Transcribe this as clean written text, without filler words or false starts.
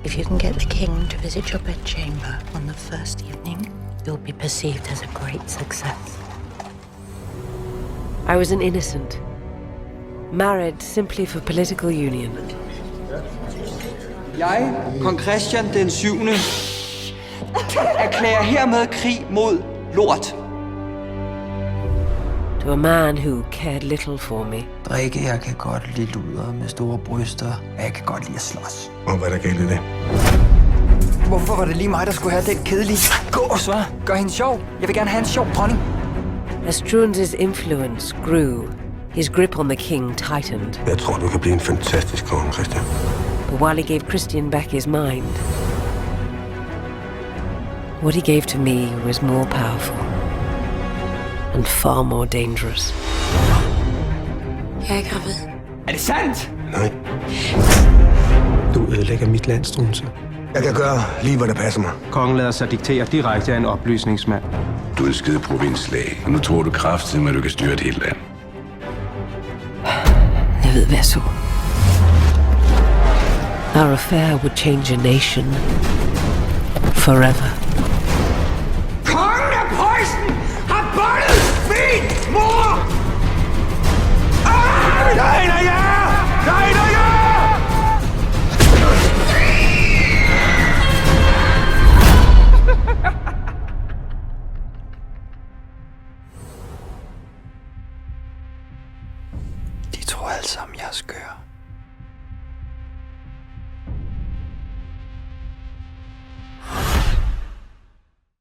If you can get the king to visit your bedchamber on the first evening, you'll be perceived as a great success. I was an innocent, married simply for political union. Jeg, kong Christian den 7. erklærer hermed krig mod lort. To a man who cared little for me. Drikke, jeg kan godt lide luder med store bryster, og jeg kan godt lide at slås. Og hvad er der galt i det? Hvorfor var det lige mig, der skulle have den kedelige gås, hva'? Gør hende sjov. Jeg vil gerne have en sjov dronning. As Struense's influence grew, his grip on the king tightened. Jeg tror, du kan blive en fantastisk konge, Christian. But while he gave Christian back his mind, what he gave to me was more powerful and far more dangerous. Jeg er gravid. Er det sandt? Nej. Du ødelægger mit land, Struense. Jeg kan gøre lige, hvad der passer mig. Kongen lader sig diktere direkte af en oplysningsmand. Du er en skide provinsslag, og nu tror du kraftigt, at du kan styre et helt land. Jeg ved, hvad jeg så. Our affair would change a nation forever.